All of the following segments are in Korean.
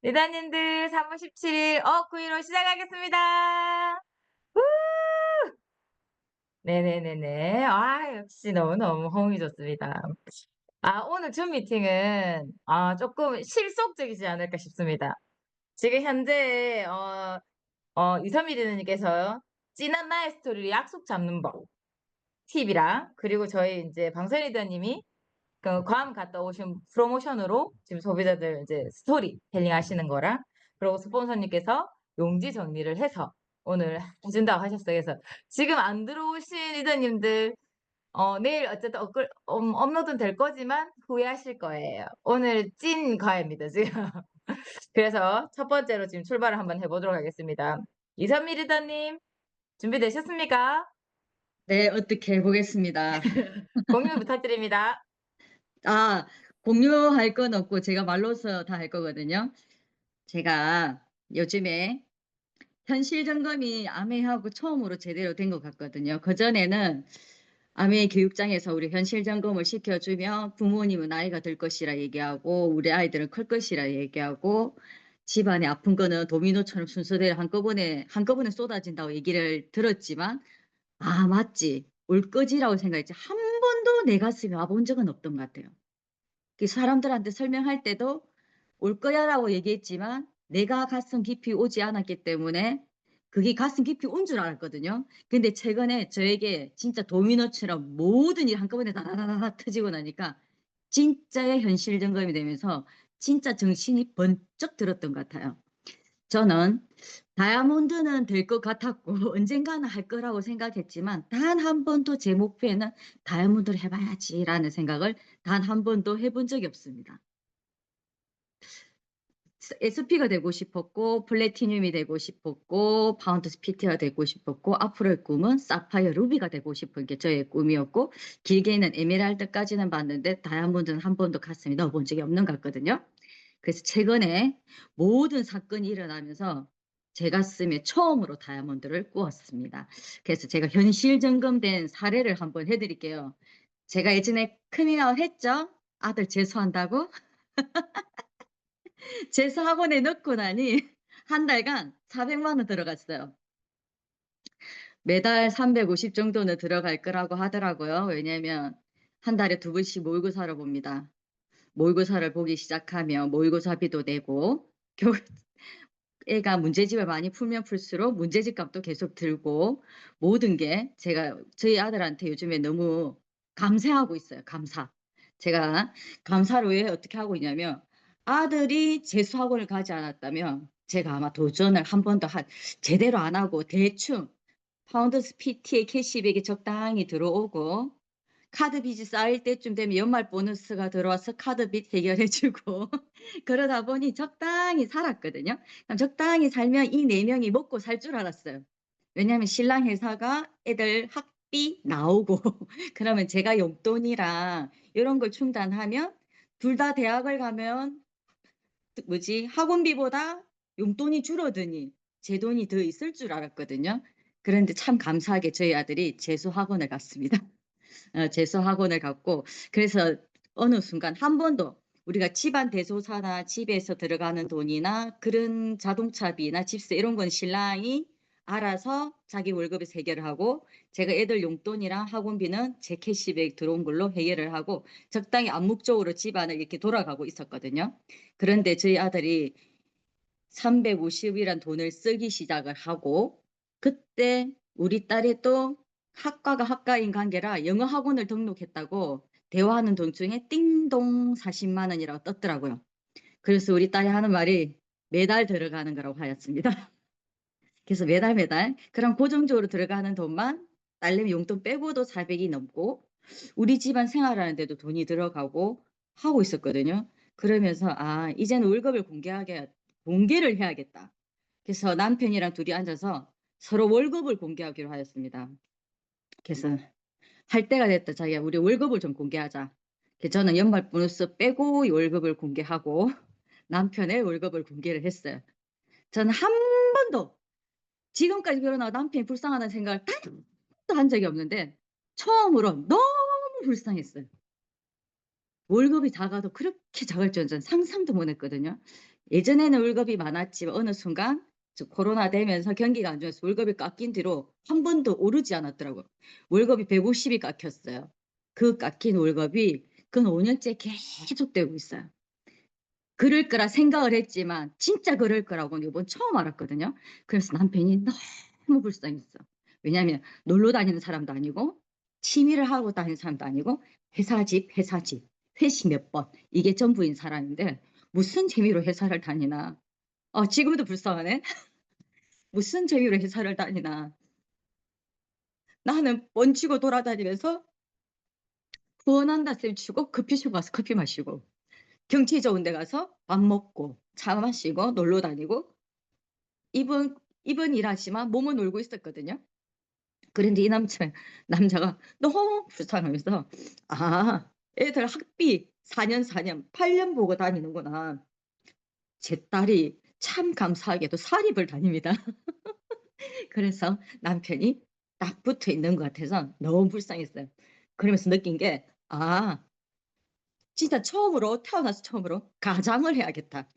리더님들 3월 17일 915 시작하겠습니다. 우! 네네네네. 역시 너무너무 호응이 좋습니다. 오늘 줌 미팅은 조금 실속적이지 않을까 싶습니다. 지금 현재 이선미 리더님께서 "진한 나의 스토리를 약속 잡는 법" 팁이랑, 그리고 저희 인제 방선 리더님이 괌 갔다 오신 프로모션으로 지금 소비자들 이제 스토리 텔링 하시는 거랑, 그리고 스폰서님께서 용지 정리를 해서 오늘 해 준다고 하셨어요. 그래서 지금 안 들어오신 리더님들 내일 어쨌든 업로드는 될 거지만 후회하실 거예요. 오늘 찐 과외입니다 지금. 그래서 첫 번째로 지금 출발을 한번 해 보도록 하겠습니다. 이선미 리더님 준비되셨습니까? 네. 어떻게 해 보겠습니다. 공유 부탁드립니다. 아 공유할 건 없고 제가 말로써 다 할 거거든요. 제가 요즘에 현실 점검이 아메하고 처음으로 제대로 된 것 같거든요. 그전에는 아메 교육장에서 우리 현실 점검을 시켜 주면 부모님은 나이가 들 것이라 얘기하고 우리 아이들은 클 것이라 얘기하고 집안에 아픈 거는 도미노처럼 순서대로 한꺼번에 쏟아진다고 얘기를 들었지만 '아 맞지. 올 거지.'라고 생각했지 한 번도 내 가슴에 와본 적은 없던 것 같아요. 그 사람들한테 설명할 때도 "올 거야."라고 얘기했지만 내가 가슴 깊이 오지 않았기 때문에 그게 가슴 깊이 온 줄 알았거든요. 근데 최근에 저에게 진짜 도미노처럼 모든 일이 한꺼번에 다다다다다 터지고 나니까 진짜의 현실 점검이 되면서 진짜 정신이 번쩍 들었던 것 같아요. 저는 다이아몬드는 될 것 같았고 언젠가는 할 거라고 생각했지만 단 한 번도 제 목표에는 '다이아몬드를 해 봐야지.'라는 생각을 단 한 번도 해본 적이 없습니다. SP가 되고 싶었고 플래티늄이 되고 싶었고 파운드 스피트가 되고 싶었고 앞으로의 꿈은 사파이어 루비가 되고 싶은 게 저의 꿈이었고 길게는 에메랄드까지는 봤는데 다이아몬드는 한 번도 가슴에 넣어 본 적이 없는 것 같거든요. 그래서 최근에 모든 사건이 일어나면서 제 가슴에 처음으로 다이아몬드를 꾸었습니다. 그래서 제가 현실 점검된 사례를 한번 해 드릴게요. 제가 예전에 커밍아웃 했죠. 아들 재수한다고. 재수학원에 넣고 나니 한 달간 400만 원 들어갔어요. 매달 350 정도는 들어갈 거라고 하더라고요. 왜냐면 한 달에 두 번씩 모의고사를 봅니다. 모의고사를 보기 시작하면 모의고사비도 내고 교 애가 문제집을 많이 풀면 풀수록 문제집 값도 계속 들고 모든 게 제가 저희 아들한테 요즘에 너무 감사하고 있어요, 감사. 제가 감사를 왜 어떻게 하고 있냐면 아들이 재수학원을 가지 않았다면 제가 아마 도전을 한 번도 제대로 안 하고 대충 파운더스 PT의 캐시백이 적당히 들어오고 카드 빚이 쌓일 때쯤 되면 연말 보너스가 들어와서 카드 빚 해결해 주고 그러다 보니 적당히 살았거든요. 그럼 적당히 살면 이 4 명이 먹고 살 줄 알았어요. 왜냐하면 신랑 회사가 애들 학비 나오고 그러면 제가 용돈이랑 요런 걸 충당하면 둘 다 대학을 가면 학원비보다 용돈이 줄어드니 제 돈이 더 있을 줄 알았거든요. 그런데 참 감사하게 저희 아들이 재수 학원을 갔습니다. 재수 학원을 갔고 그래서 어느 순간 한 번도 우리가 집안 대소사나 집에서 들어가는 돈이나 그런 자동차비나 집세 이런 건 신랑이 알아서 자기 월급에서 해결을 하고 제가 애들 용돈이랑 학원비는 제 캐시백 들어온 걸로 해결을 하고 적당히 암묵적으로 집안을 이렇게 돌아가고 있었거든요. 그런데 저희 아들이 350 이란 돈을 쓰기 시작을 하고 그때 우리 딸이 또 학과가 학과인 관계라 영어 학원을 등록했다고 대화하는 도중에 띵동 40만 원이라고 떴더라고요. 그래서 우리 딸이 하는 말이 매달 들어가는 거라고 하였습니다. 그래서 매달 그런 고정적으로 들어가는 돈만 딸내미 용돈 빼고도 400이 넘고 우리 집안 생활하는 데도 돈이 들어가고 하고 있었거든요. 그러면서 '아 이제는 월급을 공개를 해야겠다.' 그래서 남편이랑 둘이 앉아서 서로 월급을 공개하기로 하였습니다. 그래서 "할 때가 됐다. 자기야 우리 월급을 좀 공개하자." 저는 연말 보너스 빼고 월급을 공개하고 남편의 월급을 공개를 했어요. 저는 한 번도 지금까지 결혼하고 남편이 불쌍하다는 생각을 단 번도 한 적이 없는데 처음으로 너무 불쌍했어요. 월급이 작아도 그렇게 작을 줄은 전 상상도 못 했거든요. 예전에는 월급이 많았지만 어느 순간 코로나 되면서 경기가 안 좋아서 월급이 깎인 뒤로 한 번도 오르지 않았더라고요. 월급이 150이 깎였어요. 그 깎인 월급이 근 5 년째 계속되고 있어요. 그럴 거라 생각을 했지만 진짜 그럴 거라고는 요번 처음 알았거든요. 그래서 남편이 너무 불쌍했어. 왜냐하면 놀러 다니는 사람도 아니고 취미를 하고 다니는 사람도 아니고 회사 집, 회사 집, 회식 몇 번 이게 전부인 사람인데 무슨 재미로 회사를 다니나. 지금도 불쌍하네. 무슨 재미로 회사를 다니나. 나는 번지고 돌아다니면서 후원한다 셈 치고 커피숍 가서 커피 마시고 경치 좋은 데 가서 밥 먹고 차 마시고 놀러 다니고 입은 일하지만 몸은 놀고 있었거든요. 그런데 이 남자가 너무 불쌍하면서 '아 애들 학비 4년 4년 8년 보고 다니는구나.' 제 딸이 참 감사하게도 사립을 다닙니다. 그래서 남편이 딱 붙어 있는 것 같아서 너무 불쌍했어요. 그러면서 느낀 게 '아 진짜 처음으로 태어나서 처음으로 가장을 해야겠다.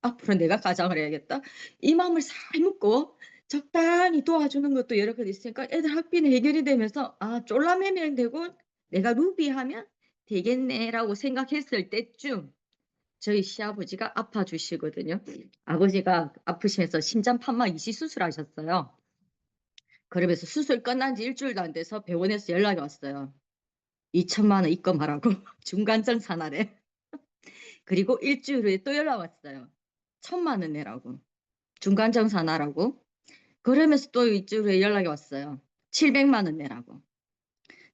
앞으로 내가 가장을 해야겠다.' 이 마음을 살 먹고 적당히 도와주는 것도 여러 가지 있으니까 애들 학비는 해결이 되면서 '아 쫄라매면 되고 내가 루비하면 되겠네.'라고 생각했을 때쯤 저희 시아버지가 아파 주시거든요. 아버지가 아프시면서 심장 판막 이식 수술하셨어요. 그러면서 수술 끝난 지 일 주일도 안 돼서 병원에서 연락이 왔어요. 2천만 원 입금하라고 중간점 산하래. 그리고 일 주일 후에 또 연락 왔어요. 1,000만 원 내라고. 중간점 산하라고. 그러면서 또 일 주일 후에 연락이 왔어요. 700만 원 내라고.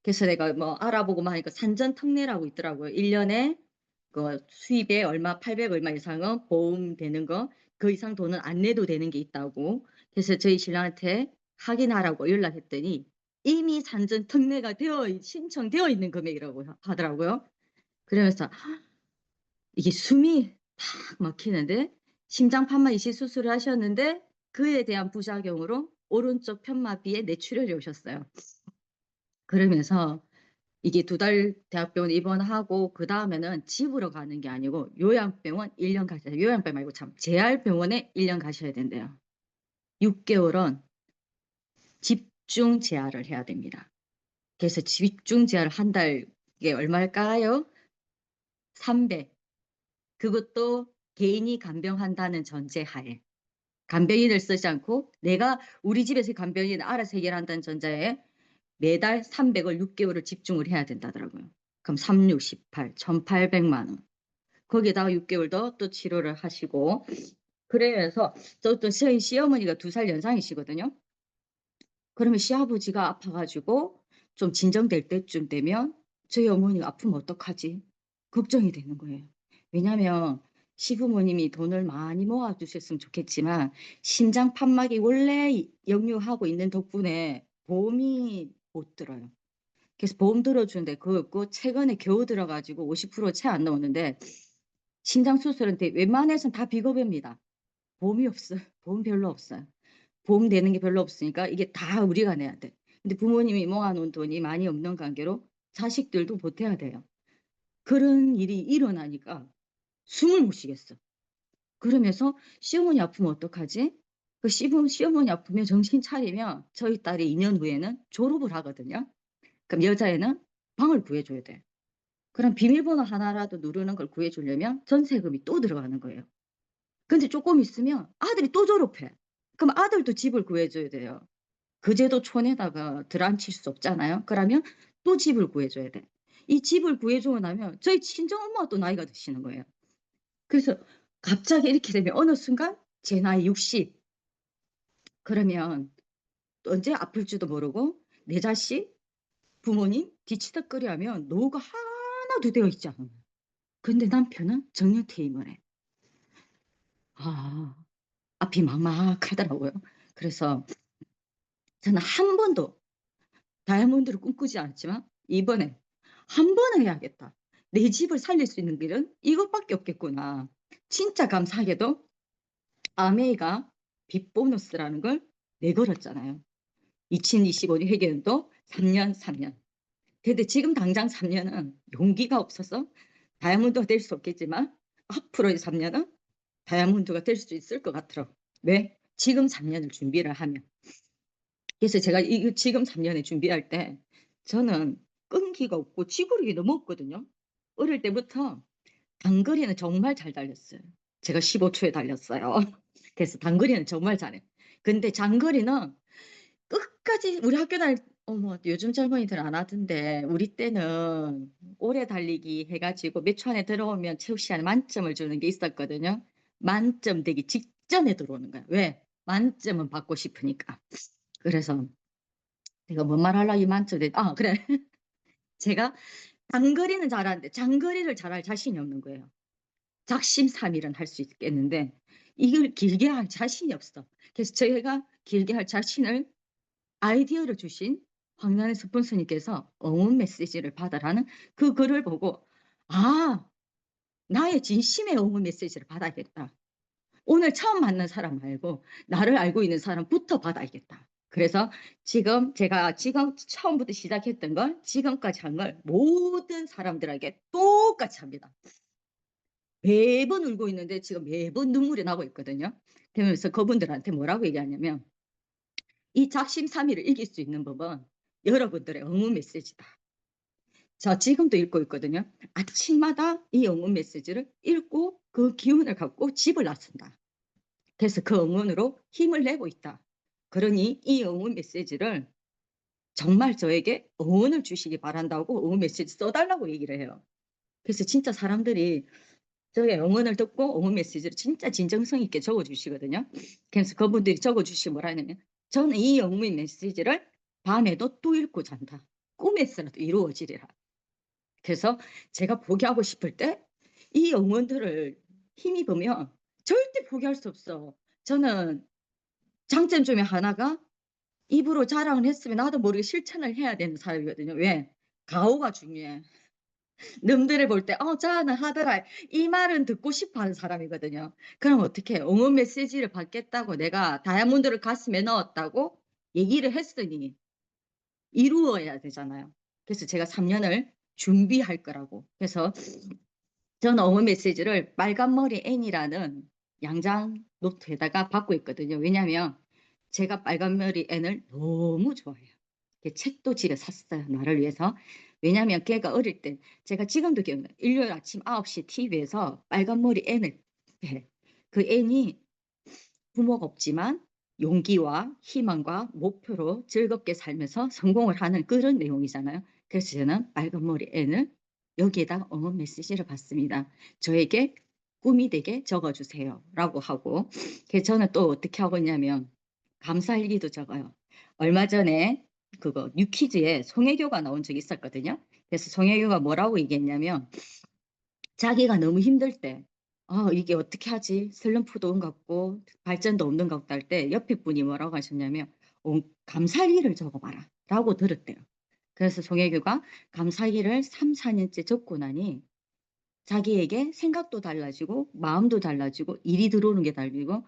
그래서 내가 뭐 알아보고 막 하니까 산전특례라고 있더라고요. 1 년에 그 수입에 얼마 800 얼마 이상은 보험 되는 거 그 이상 돈은 안 내도 되는 게 있다고. 그래서 저희 신랑한테 확인하라고 연락했더니 이미 산전특례가 신청되어 있는 금액이라고 하더라고요. 그러면서 이게 숨이 탁 막히는데 심장 판마 이식 수술을 하셨는데 그에 대한 부작용으로 오른쪽 편마비에 뇌출혈이 오셨어요. 그러면서 이게 2달 대학병원에 입원하고 그다음에는 집으로 가는 게 아니고 요양병원 1년 가셔야 요양병 말고 참 재활병원에 1년 가셔야 된대요. 6 개월은 집중 재활을 해야 됩니다. 그래서 집중 재활을 한 달에 얼마일까요? 300. 그것도 개인이 간병한다는 전제하에. 간병인을 쓰지 않고 내가 우리 집에서 간병인 알아서 해결한다는 전제하에 매달 300을 6 개월을 집중을 해야 된다더라고요. 그럼 3 6 18 1,800만 원. 거기에다가 6 개월 더 또 치료를 하시고 그러면서 또 저희 시어머니가 2살 연상이시거든요. 그러면 시아버지가 아파 가지고 좀 진정될 때쯤 되면 저희 어머니가 아프면 어떡하지? 걱정이 되는 거예요. 왜냐하면 시부모님이 돈을 많이 모아 두셨으면 좋겠지만 심장 판막이 원래 역류하고 있는 덕분에 보험이 못 들어요. 그래서 보험 들어주는데 그거 없고 최근에 겨우 들어 가지고 50% 채 안 나오는데 심장 수술은 웬만해서는 다 비급여입니다. 보험이 없어요. 보험 별로 없어요. 보험 되는 게 별로 없으니까 이게 다 우리가 내야 돼. 근데 부모님이 모아 놓은 돈이 많이 없는 관계로 자식들도 보태야 돼요. 그런 일이 일어나니까 숨을 못 쉬겠어. 그러면서 '시어머니 아프면 어떡하지?' 시어머니 아프면 정신 차리면 저희 딸이 2년 후에는 졸업을 하거든요. 그럼 여자애는 방을 구해 줘야 돼. 그럼 비밀번호 하나라도 누르는 걸 구해 주려면 전세금이 또 들어가는 거예요. 근데 쪼끔 있으면 아들이 또 졸업해. 그럼 아들도 집을 구해 줘야 돼요. 그제도 촌에다가 들한칠 수 없잖아요. 그러면 또 집을 구해 줘야 돼. 이 집을 구해 주고 나면 저희 친정엄마가 또 나이가 드시는 거예요. 그래서 갑자기 이렇게 되면 어느 순간 제 나이 60 그러면 또 언제 아플지도 모르고 내 자식, 부모님 뒤치다꺼리 하면 노후가 하나도 되어 있지 않은 거예요. 근데 남편은 정년퇴임을 해. 아 앞이 막막하더라고요. 그래서 저는 한 번도 다이아몬드를 꿈꾸지 않았지만 이번에 '한 번은 해야겠다. 내 집을 살릴 수 있는 길은 이것밖에 없겠구나.' 진짜 감사하게도 아메이가 빅 보너스라는 걸 내걸었잖아요. 2025년 회계연도 3 년, 3 년. 근데 지금 당장 3 년은 용기가 없어서 다이아몬드가 될 수 없겠지만 앞으로의 3 년은 다이아몬드가 될 수 있을 것 같더라고요. 왜? 지금 3년을 준비를 하면. 그래서 제가 이 지금 3년을 준비할 때 저는 끈기가 없고 지구력이 너무 없거든요. 어릴 때부터 단거리는 정말 잘 달렸어요. 제가 15 초에 달렸어요. 그래서 단거리는 정말 잘해요. 근데 장거리는 끝까지 우리 학교 다닐 어머 요즘 젊은이들 안 하던데 우리 때는 오래 달리기 해 가지고 몇 초 안에 들어오면 체육 시간에 만점을 주는 게 있었거든요. 만점 되기 직전에 들어오는 거야. 왜? 만점은 받고 싶으니까. 그래서 내가 뭔 말하려고 이 만점 그래. 제가 단거리는 잘하는데 장거리를 잘할 자신이 없는 거예요. 작심삼일은 할 수 있겠는데 이걸 길게 할 자신이 없어. 그래서 제가 길게 할 자신을 아이디어를 주신 황난의 스폰서님께서 응원 메시지를 받아라는 그 글을 보고 '아 나의 진심의 응원 메시지를 받아야겠다. 오늘 처음 만난 사람 말고 나를 알고 있는 사람부터 받아야겠다.' 그래서 지금 처음부터 시작했던 걸 지금까지 한 걸 모든 사람들에게 똑같이 합니다. 매번 울고 있는데 지금 매번 눈물이 나고 있거든요. 그러면서 그분들한테 뭐라고 얘기하냐면 "이 작심삼일을 이길 수 있는 법은 여러분들의 응원 메시지다." 저 지금도 읽고 있거든요. 아침마다 이 응원 메시지를 읽고 그 기운을 갖고 집을 나선다. 그래서 그 응원으로 힘을 내고 있다. 그러니 이 응원 메시지를 정말 저에게 응원을 주시기 바란다고 응원 메시지 써 달라고 얘기를 해요. 그래서 진짜 사람들이 저의 응원을 듣고 응원 메시지를 진짜 진정성 있게 적어 주시거든요. 그래서 그분들이 적어 주시고 뭐라 하냐면 "저는 이 응원 메시지를 밤에도 또 읽고 잔다. 꿈에서라도 이루어지리라." 그래서 제가 포기하고 싶을 때 이 응원들을 힘입으면 절대 포기할 수 없어. 저는 장점 중에 하나가 입으로 자랑을 했으면 나도 모르게 실천을 해야 되는 사람이거든요. 왜? 가오가 중요해. 남들을 볼 때 "어 자는 하더라." 이 말은 듣고 싶어 하는 사람이거든요. 그럼 어떻게 해요? 응원 메시지를 받겠다고 내가 다이아몬드를 가슴에 넣었다고 얘기를 했으니 이루어야 되잖아요. 그래서 제가 3 년을 준비할 거라고. 그래서 저는 응원 메시지를 빨간머리 앤이라는 양장 노트에다가 받고 있거든요. 왜냐하면 제가 빨간머리 앤을 너무 좋아해요. 그 책도 집에 샀어요, 나를 위해서. 왜냐하면 걔가 어릴 때 제가 지금도 기억나요. 일요일 아침 9시 TV에서 빨간머리 앤을 해. 그 앤이 부모가 없지만 용기와 희망과 목표로 즐겁게 살면서 성공을 하는 그런 내용이잖아요. 그래서 저는 빨간머리 앤을 여기에다가 응원 메시지를 받습니다. "저에게 꿈이 되게 적어 주세요."라고 하고 그래서 저는 또 어떻게 하고 있냐면 감사일기도 적어요. 얼마 전에 그거 뉴퀴즈에 송혜교가 나온 적이 있었거든요. 그래서 송혜교가 뭐라고 얘기했냐면 자기가 너무 힘들 때 '아 이게 어떻게 하지? 슬럼프도 온 것 같고 발전도 없는 것 같다.' 할 때 옆에 분이 뭐라고 하셨냐면 감사일기를 적어 봐라."라고 들었대요. 그래서 송혜교가 감사일기를 3-4 년째 적고 나니 자기에게 생각도 달라지고 마음도 달라지고 일이 들어오는 게 달라지고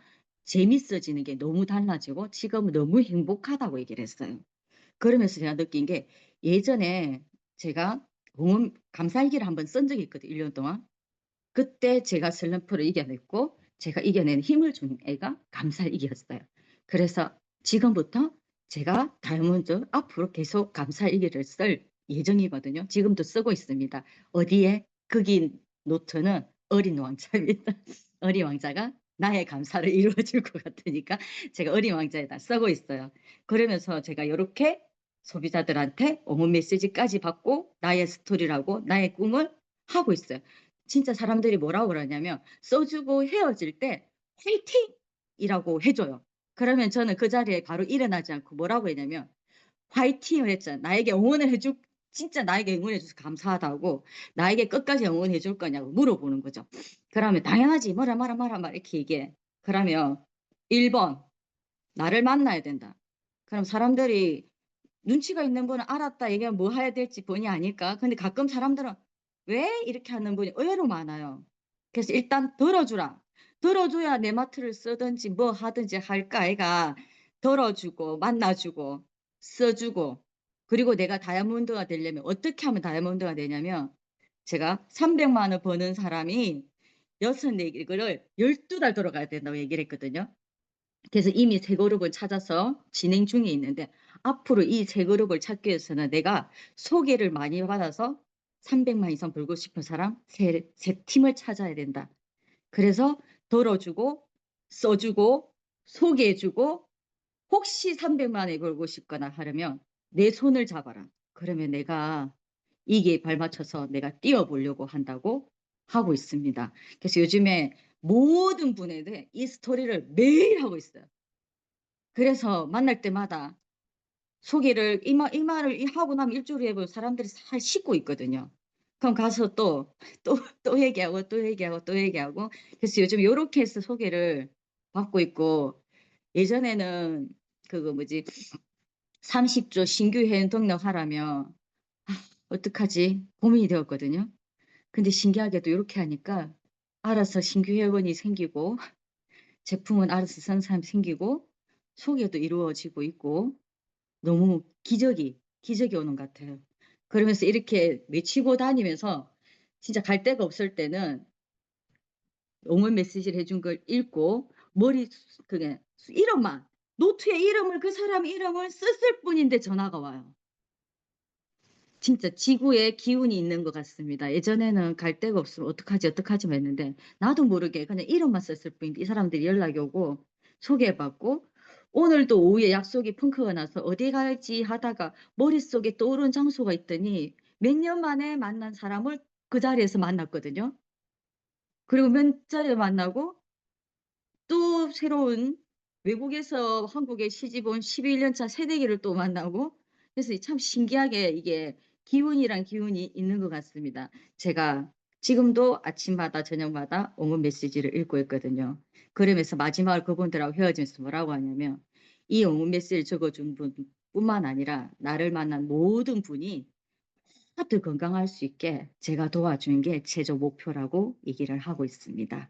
재밌어지는 게 너무 달라지고 지금은 너무 행복하다고 얘기를 했어요. 그러면서 제가 느낀 게 예전에 제가 응원 감사일기를 한번 쓴 적이 있거든요, 1년 동안. 그때 제가 슬럼프를 이겨냈고 제가 이겨낸 힘을 준 애가 감사일기였어요. 그래서 지금부터 제가 다이아몬드 앞으로 계속 감사일기를 쓸 예정이거든요. 지금도 쓰고 있습니다. 어디에? 거기 노트는 어린 왕자입니다. 어린 왕자가 나의 감사를 이루어 줄 것 같으니까 제가 어린 왕자에다 쓰고 있어요. 그러면서 제가 요렇게 소비자들한테 응원 메시지까지 받고 나의 스토리라고 나의 꿈을 하고 있어요. 진짜 사람들이 뭐라고 그러냐면 써 주고 헤어질 때 "화이팅!" 이라고 해 줘요. 그러면 저는 그 자리에 바로 일어나지 않고 뭐라고 했냐면 화이팅을 했잖아. 나에게 응원을 해줄 진짜 나에게 응원해 줘서 감사하다고 나에게 끝까지 응원해 줄 거냐고 물어보는 거죠. 그러면 "당연하지. 뭐라, 뭐라, 뭐라." 막 이렇게 얘기해. 그러면 1 번 나를 만나야 된다. 그럼 사람들이 눈치가 있는 분은 알았다 얘기하면 뭐 해야 될지 본의 아닐까? 근데 가끔 사람들은 "왜?" 이렇게 하는 분이 의외로 많아요. 그래서 일단 들어 주라. 들어 줘야 내 마트를 쓰든지 뭐 하든지 할 거 아이가. 들어 주고 만나 주고 써 주고 그리고 내가 다이아몬드가 되려면 어떻게 하면 다이아몬드가 되냐면 제가 300만 원 버는 사람이 6, 4개를 12달 돌아가야 된다고 얘기를 했거든요. 그래서 이미 새 그룹을 찾아서 진행 중에 있는데 앞으로 이 새 그룹을 찾기 위해서는 내가 소개를 많이 받아서 300만 이상 벌고 싶은 사람 세 팀을 찾아야 된다. 그래서 덜어주고 써주고 소개해주고 혹시 300만에 벌고 싶거나 하려면 내 손을 잡아라. 그러면 내가 이기에 발맞춰서 내가 뛰어보려고 한다고 하고 있습니다. 그래서 요즘에 모든 분에게 이 스토리를 매일 하고 있어요. 그래서 만날 때마다 소개를 이 말을 하고 나면 일주일 후에 보면 사람들이 살 씻고 있거든요. 그럼 가서 또 얘기하고 또 얘기하고 또 얘기하고 그래서 요즘 요렇게 해서 소개를 받고 있고 예전에는 그거 뭐지 30조 신규 회원 등록하라면 어떡하지 고민이 되었거든요. 근데 신기하게도 요렇게 하니까 알아서 신규 회원이 생기고 제품은 알아서 사는 사람이 생기고 소개도 이루어지고 있고 너무 기적이 오는 것 같아요. 그러면서 이렇게 외치고 다니면서 진짜 갈 데가 없을 때는 응원 메시지를 해준 걸 읽고 그게 이름만 노트에 이름을 그 사람 이름을 썼을 뿐인데 전화가 와요. 진짜 지구에 기운이 있는 것 같습니다. 예전에는 갈 데가 없으면 어떡하지 했는데 나도 모르게 그냥 이름만 썼을 뿐인데 이 사람들이 연락이 오고 소개받고 오늘도 오후에 약속이 펑크가 나서 어디 갈지 하다가 머릿속에 떠오른 장소가 있더니 몇 년 만에 만난 사람을 그 자리에서 만났거든요. 그리고 몇 자리에 만나고 또 새로운 외국에서 한국에 시집 온 11년 차 새내기를 또 만나고 그래서 참 신기하게 이게 기운이란 기운이 있는 것 같습니다. 제가 지금도 아침마다 저녁마다 응원 메시지를 읽고 있거든요. 그러면서 마지막으로 그분들하고 헤어지면서 뭐라고 하냐면 이 응원 메시지를 적어준 분뿐만 아니라 나를 만난 모든 분이 더 건강할 수 있게 제가 도와주는 게 최종 목표라고 얘기를 하고 있습니다.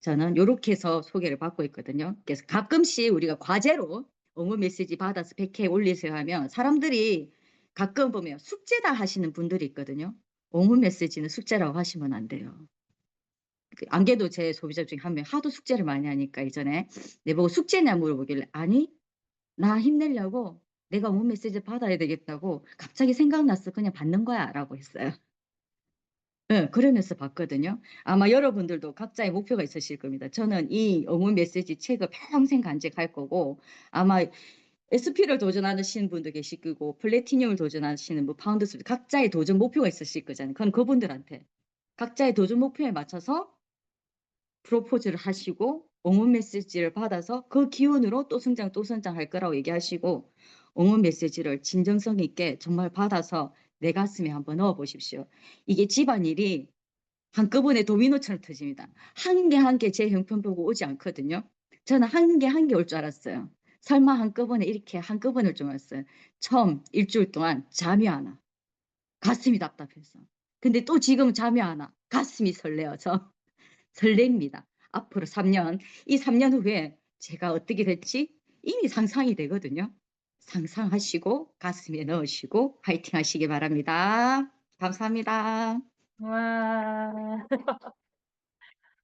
저는 요렇게 해서 소개를 받고 있거든요. 그래서 가끔씩 우리가 과제로 응원 메시지 받아서 100회 올리세요 하면 사람들이 가끔 보면 숙제다 하시는 분들이 있거든요. 응원 메시지는 숙제라고 하시면 안 돼요. 안 그래도 제 소비자 중에 한 명 하도 숙제를 많이 하니까 이전에 내보고 숙제냐 물어보길래 아니 나 힘내려고 내가 응원 메시지 받아야 되겠다고 갑자기 생각났어 그냥 받는 거야 라고 했어요. 예. 그러면서 봤거든요. 아마 여러분들도 각자의 목표가 있으실 겁니다. 저는 이 응원 메시지 책을 평생 간직할 거고 아마 SP를 도전하시는 분도 계실 거고 플래티늄을 도전하시는 뭐 파운드스 각자의 도전 목표가 있으실 거잖아요. 그건 그분들한테 각자의 도전 목표에 맞춰서 프로포즈를 하시고 응원 메시지를 받아서 그 기운으로 또 성장 또 성장할 거라고 얘기하시고 응원 메시지를 진정성 있게 정말 받아서 내 가슴에 한번 넣어 보십시오. 이게 집안일이 한꺼번에 도미노처럼 터집니다. 한 개 한 개 제 형편 보고 오지 않거든요. 저는 한 개 한 개 올 줄 알았어요. 설마 한꺼번에 이렇게 한꺼번에 올 줄 알았어요. 처음 일주일 동안 잠이 안 와. 가슴이 답답해서. 근데 또 지금 잠이 안 와. 가슴이 설레어서 설렙니다. 앞으로 3년, 이 3년 후에 제가 어떻게 될지 이미 상상이 되거든요. 상상하시고 가슴에 넣으시고 파이팅 하시기 바랍니다. 감사합니다. 와.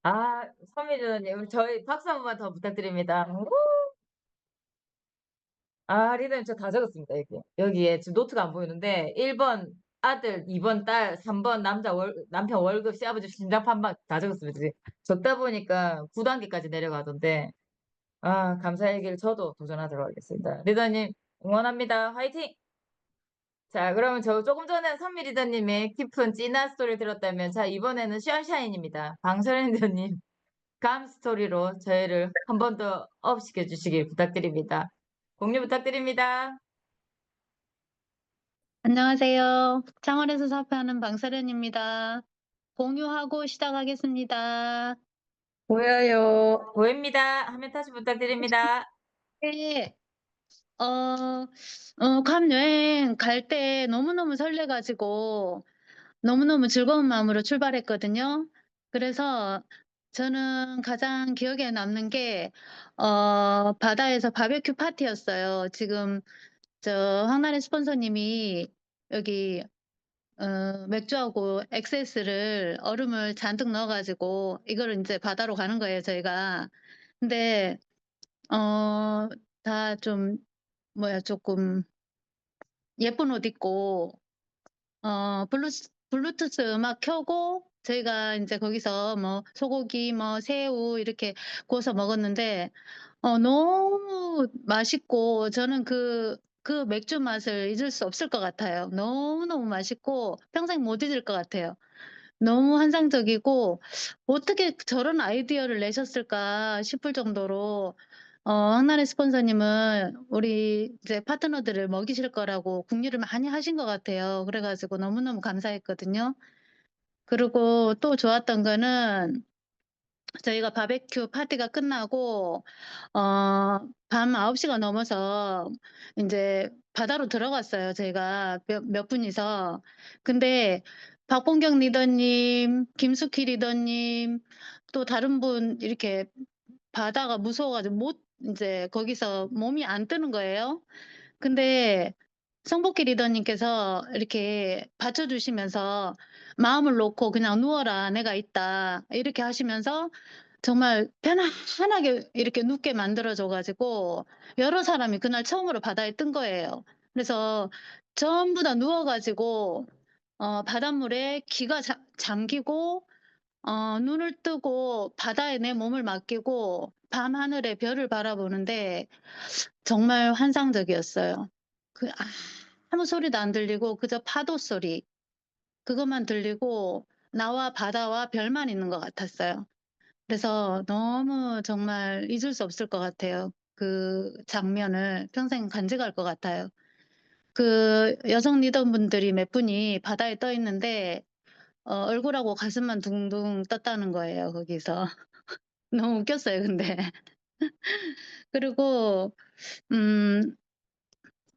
아, 서미르님, 저희 박수 한 번만 더 부탁드립니다. 우! 아, 리더님, 저 다 적었습니다, 여기. 여기에 지금 노트가 안 보이는데, 1번 아들, 2번 딸, 3번 남편 월급, 시아버지 심장 판박 다 적었습니다. 지금 적다 보니까 9단계까지 내려가던데, 아, 감사 얘기를 저도 도전하도록 하겠습니다. 리더님, 응원합니다. 화이팅! 자, 그러면 저 조금 전에 선미 리더님의 깊은 찐한 스토리를 들었다면, 자, 이번에는 션샤인입니다. 방설현 리더님. 감 스토리로 저희를 한 번 더 업시켜 주시길 부탁드립니다. 공유 부탁드립니다. 안녕하세요. 창원에서 사업하는 방사련입니다. 공유하고 시작하겠습니다. 보여요. 보입니다. 화면 다시 부탁드립니다. 네, 감 여행 갈 때 너무너무 설레가지고 너무너무 즐거운 마음으로 출발했거든요. 그래서 저는 가장 기억에 남는 게, 바다에서 바베큐 파티였어요. 지금 황나래 스폰서님이 여기 맥주하고 엑세스를 얼음을 잔뜩 넣어 가지고 이거를 인제 바다로 가는 거예요 저희가. 근데 다 좀 뭐야 쪼끔 예쁜 옷 입고 블루투스 음악 켜고 저희가 인제 거기서 뭐 소고기 뭐 새우 이렇게 구워서 먹었는데 너무 맛있고 저는 그 맥주 맛을 잊을 수 없을 것 같아요. 너무너무 맛있고 평생 못 잊을 것 같아요. 너무 환상적이고 '어떻게 저런 아이디어를 내셨을까?' 싶을 정도로 황나래 스폰서님은 우리 이제 파트너들을 먹이실 거라고 궁리를 많이 하신 것 같아요. 그래 가지고 너무너무 감사했거든요. 그리고 또 좋았던 거는 저희가 바베큐 파티가 끝나고 밤 9 시가 넘어서 인제 바다로 들어갔어요 저희가 몇 분이서. 근데 박본경 리더님, 김숙희 리더님 또 다른 분 이렇게 바다가 무서워 가지고 못 인제 거기서 몸이 안 뜨는 거예요. 근데 성복희 리더님께서 이렇게 받쳐 주시면서 "마음을 놓고 그냥 누워라. 내가 있다." 이렇게 하시면서 정말 편안하게 이렇게 눕게 만들어 줘 가지고 여러 사람이 그날 처음으로 바다에 뜬 거예요. 그래서 전부 다 누워 가지고 바닷물에 귀가 잠기고 눈을 뜨고 바다에 내 몸을 맡기고 밤하늘의 별을 바라보는데 정말 환상적이었어요. 아무 소리도 안 들리고 그저 파도 소리 그것만 들리고 나와 바다와 별만 있는 것 같았어요. 그래서 너무 정말 잊을 수 없을 것 같아요. 그 장면을 평생 간직할 것 같아요. 그 여성 리더분들이 몇 분이 바다에 떠 있는데 얼굴하고 가슴만 둥둥 떴다는 거예요 거기서. 너무 웃겼어요 근데. 그리고 음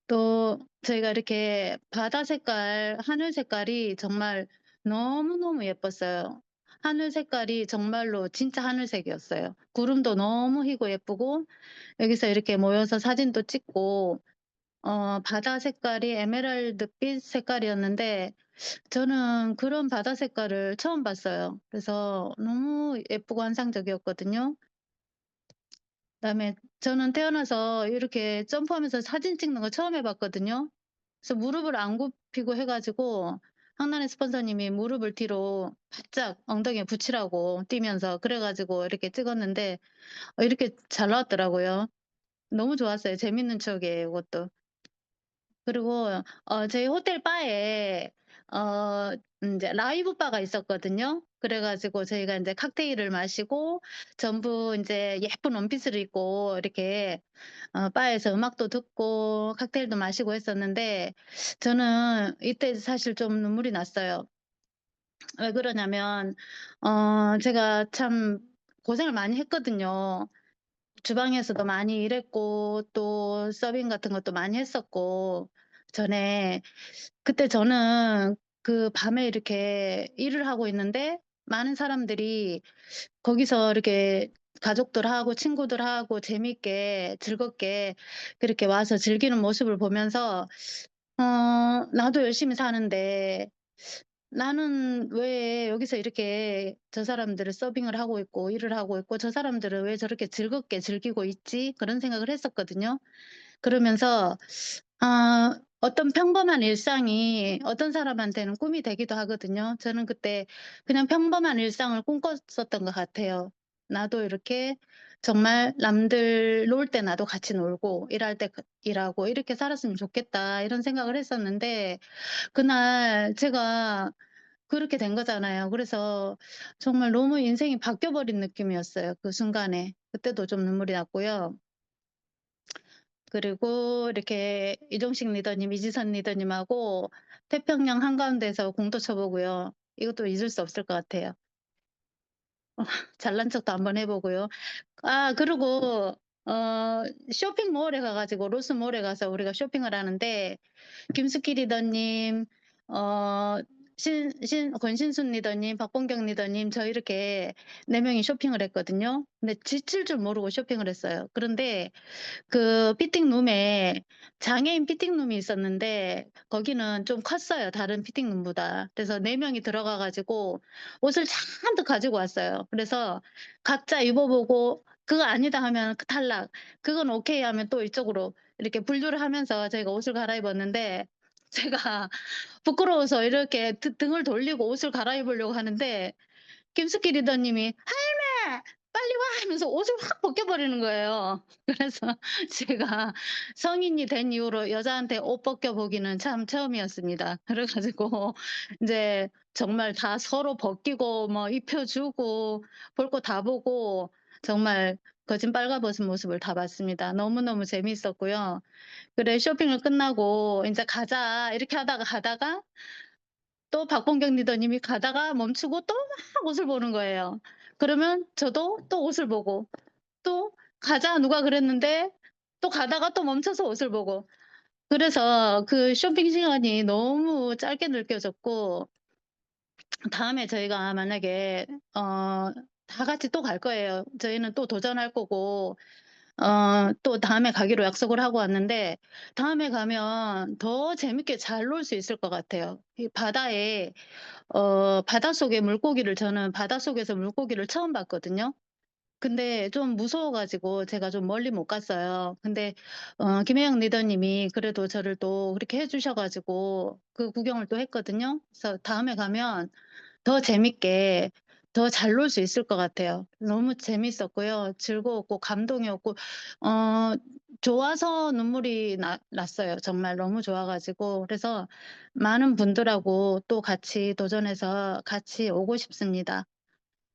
또 저희가 이렇게 바다 색깔, 하늘 색깔이 정말 너무너무 예뻤어요. 하늘 색깔이 정말로 진짜 하늘색이었어요. 구름도 너무 희고 예쁘고 여기서 이렇게 모여서 사진도 찍고 바다 색깔이 에메랄드빛 색깔이었는데 저는 그런 바다 색깔을 처음 봤어요. 그래서 너무 예쁘고 환상적이었거든요. 그다음에 저는 태어나서 이렇게 점프하면서 사진 찍는 거 처음 해 봤거든요. 그래서 무릎을 안 굽히고 해 가지고 황나래 스폰서님이 무릎을 뒤로 바짝 엉덩이에 붙이라고 뛰면서 그래 가지고 이렇게 찍었는데 이렇게 잘 나왔더라고요. 너무 좋았어요. 재밌는 추억이에요, 이것도. 그리고 저희 호텔 바에 어 인제 라이브 바가 있었거든요. 그래 가지고 저희가 인제 칵테일을 마시고 전부 인제 예쁜 원피스를 입고 이렇게 바에서 음악도 듣고 칵테일도 마시고 했었는데 저는 이때 사실 좀 눈물이 났어요. 왜 그러냐면 제가 참 고생을 많이 했거든요. 주방에서도 많이 일했고 또 서빙 같은 것도 많이 했었고 전에 그때 저는 그 밤에 이렇게 일을 하고 있는데 많은 사람들이 거기서 이렇게 가족들하고 친구들하고 재밌게 즐겁게 그렇게 와서 즐기는 모습을 보면서 '나도 열심히 사는데 나는 왜 여기서 이렇게 저 사람들을 서빙을 하고 있고 일을 하고 있고 저 사람들은 왜 저렇게 즐겁게 즐기고 있지?' 그런 생각을 했었거든요. 그러면서 어떤 평범한 일상이 어떤 사람한테는 꿈이 되기도 하거든요. 저는 그때 그냥 평범한 일상을 꿈꿨었던 것 같아요. 나도 이렇게 정말 '남들 놀 때 나도 같이 놀고 일할 때 일하고 이렇게 살았으면 좋겠다.' 이런 생각을 했었는데 그날 제가 그렇게 된 거잖아요. 그래서 정말 너무 인생이 바뀌어 버린 느낌이었어요 그 순간에. 그때도 좀 눈물이 났고요. 그리고 이렇게 이종식 리더님, 이지선 리더님하고 태평양 한가운데서 공도 쳐 보고요. 이것도 잊을 수 없을 것 같아요. 잘난 척도 한번 해 보고요. 그리고 쇼핑몰에 가 가지고 로스몰에 가서 우리가 쇼핑을 하는데 김숙희 리더님 어 권신순 리더님, 박봉경 리더님 저 이렇게 4명이 쇼핑을 했거든요. 근데 지칠 줄 모르고 쇼핑을 했어요. 그런데 그 피팅룸에 장애인 피팅룸이 있었는데 거기는 좀 컸어요, 다른 피팅룸보다. 그래서 4명이 들어가 가지고 옷을 잔뜩 가지고 왔어요. 그래서 각자 입어 보고 그거 아니다 하면 탈락, 그건 오케이 하면 또 이쪽으로 이렇게 분류를 하면서 저희가 옷을 갈아입었는데 제가 부끄러워서 이렇게 등을 돌리고 옷을 갈아입으려고 하는데 김숙희 리더님이 "할매 빨리 와." 하면서 옷을 확 벗겨 버리는 거예요. 그래서 제가 성인이 된 이후로 여자한테 옷 벗겨 보기는 참 처음이었습니다. 그래 가지고 인제 정말 다 서로 벗기고 뭐 입혀 주고 볼 거 다 보고 정말 거진 빨가벗은 모습을 다 봤습니다. 너무너무 재미있었고요. 그래 쇼핑을 끝나고 인제 "가자." 이렇게 하다가 가다가 또 박봉경 리더님이 가다가 멈추고 또 막 옷을 보는 거예요. 그러면 저도 또 옷을 보고 또 "가자." 누가 그랬는데 또 가다가 또 멈춰서 옷을 보고 그래서 그 쇼핑 시간이 너무 짧게 느껴졌고 다음에 저희가 만약에 다 같이 또 갈 거예요. 저희는 또 도전할 거고 또 다음에 가기로 약속을 하고 왔는데 다음에 가면 더 재밌게 잘 놀 수 있을 것 같아요. 이 바다에 바닷속에 물고기를 저는 바닷속에서 물고기를 처음 봤거든요. 근데 좀 무서워 가지고 제가 좀 멀리 못 갔어요. 근데 김혜영 리더님이 그래도 저를 또 그렇게 해 주셔 가지고 그 구경을 또 했거든요. 그래서 다음에 가면 더 재밌게 더 잘 놀 수 있을 것 같아요. 너무 재밌었고요. 즐거웠고 감동이었고 어 좋아서 눈물이 났어요. 정말 너무 좋아 가지고. 그래서 많은 분들하고 또 같이 도전해서 같이 오고 싶습니다.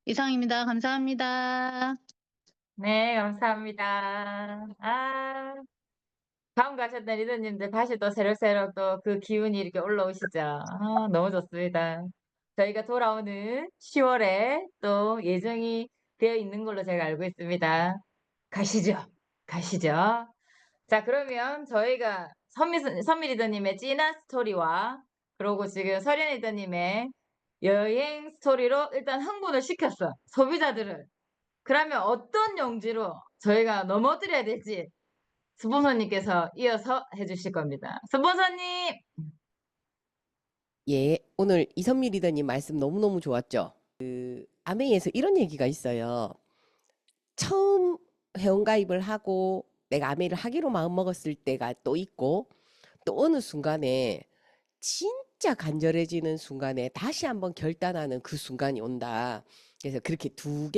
이상입니다. 감사합니다. 네, 감사합니다. 다음 가셨던 리더님들 다시 또 새록새록 또 그 기운이 이렇게 올라오시죠. 너무 좋습니다. 저희가 돌아오는 10월에 또 예정이 되어 있는 걸로 제가 알고 있습니다. 가시죠. 가시죠. 자, 그러면 저희가 선미 리더님의 찐한 스토리와 그리고 지금 설현 리더님의 여행 스토리로 일단 흥분을 시켰어, 소비자들을. 그러면 어떤 용지로 저희가 넘어뜨려야 될지 스폰서님께서 이어서 해 주실 겁니다. 스폰서님! 예, 오늘 이선미 리더님 말씀 너무너무 좋았죠. 아메이에서 이런 얘기가 있어요. 처음 회원가입을 하고 내가 아메이를 하기로 마음먹었을 때가 또 있고 또 어느 순간에 진짜 간절해지는 순간에 다시 한번 결단하는 그 순간이 온다. 그래서 그렇게 두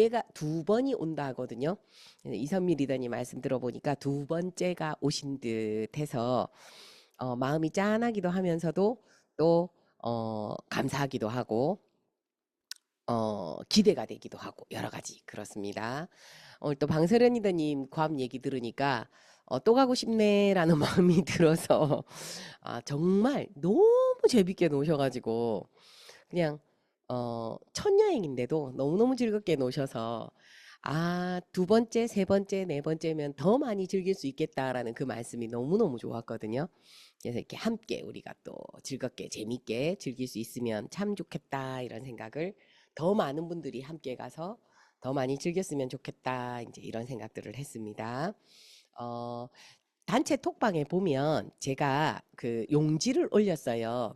번이 온다 하거든요. 그래서 이선미 리더님 말씀 들어보니까 두 번째가 오신 듯해서 마음이 짠하기도 하면서도 또 감사하기도 하고 기대가 되기도 하고 여러 가지 그렇습니다. 오늘 또 방세련 리더님 괌 얘기 들으니까 또 가고 싶네라는 마음이 들어서 정말 너무 재밌게 노셔가지고 그냥 첫 여행인데도 너무너무 즐겁게 노셔서 두 번째, 세 번째, 네 번째면 더 많이 즐길 수 있겠다라는 그 말씀이 너무너무 좋았거든요. 그래서 이렇게 함께 우리가 또 즐겁게 재밌게 즐길 수 있으면 참 좋겠다 이런 생각을 더 많은 분들이 함께 가서 더 많이 즐겼으면 좋겠다 이제 이런 생각들을 했습니다. 단체 톡방에 보면 제가 그 용지를 올렸어요.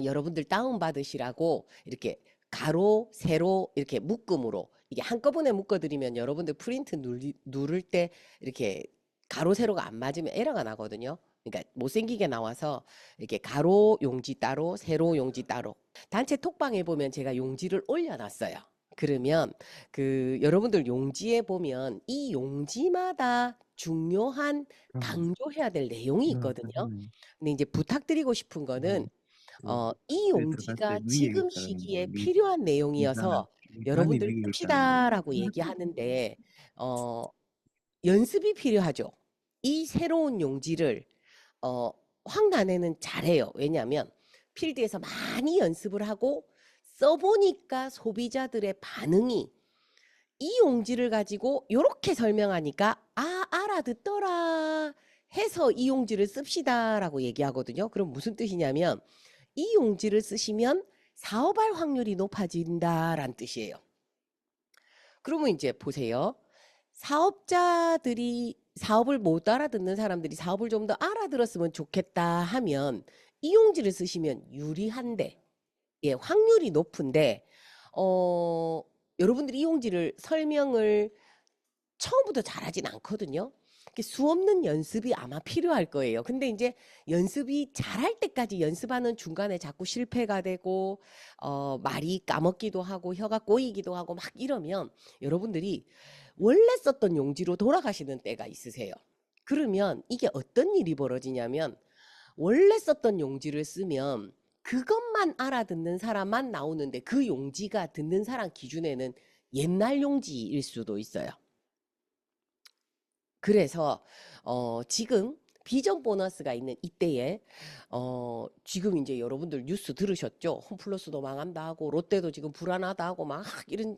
여러분들 다운받으시라고 이렇게 가로, 세로 이렇게 묶음으로 이게 한꺼번에 묶어드리면 여러분들 프린트 누를 때 이렇게 가로, 세로가 안 맞으면 에러가 나거든요. 그러니까 못생기게 나와서 이렇게 가로 용지 따로, 세로 용지 따로. 단체 톡방에 보면 제가 용지를 올려놨어요. 그러면 그 여러분들 용지에 보면 이 용지마다 중요한 강조해야 될 내용이 있거든요. 근데 이제 부탁드리고 싶은 거는 이 용지가 지금 시기에 필요한 내용이어서 여러분들 씁시다라고 얘기하는데 연습이 필요하죠. 이 새로운 용지를 황단에는 잘해요. 왜냐하면 필드에서 많이 연습을 하고 써보니까 소비자들의 반응이 이 용지를 가지고 이렇게 설명하니까 알아듣더라 해서 이 용지를 씁시다라고 얘기하거든요. 그럼 무슨 뜻이냐면 이 용지를 쓰시면 사업할 확률이 높아진다라는 뜻이에요. 그러면 이제 보세요. 사업자들이 사업을 못 알아듣는 사람들이 사업을 좀 더 알아들었으면 좋겠다 하면 이 용지를 쓰시면 유리한데, 예, 확률이 높은데, 여러분들이 이 용지를 설명을 처음부터 잘하진 않거든요. 수없는 연습이 아마 필요할 거예요. 근데 이제 연습이 잘할 때까지 연습하는 중간에 자꾸 실패가 되고, 말이 까먹기도 하고, 혀가 꼬이기도 하고 막 이러면 여러분들이 원래 썼던 용지로 돌아가시는 때가 있으세요. 그러면 이게 어떤 일이 벌어지냐면, 원래 썼던 용지를 쓰면 그것만 알아듣는 사람만 나오는데 그 용지가 듣는 사람 기준에는 옛날 용지일 수도 있어요. 그래서 지금 비전 보너스가 있는 이때에 지금 이제 여러분들 뉴스 들으셨죠? 홈플러스도 망한다 하고 롯데도 지금 불안하다 하고 막 이런.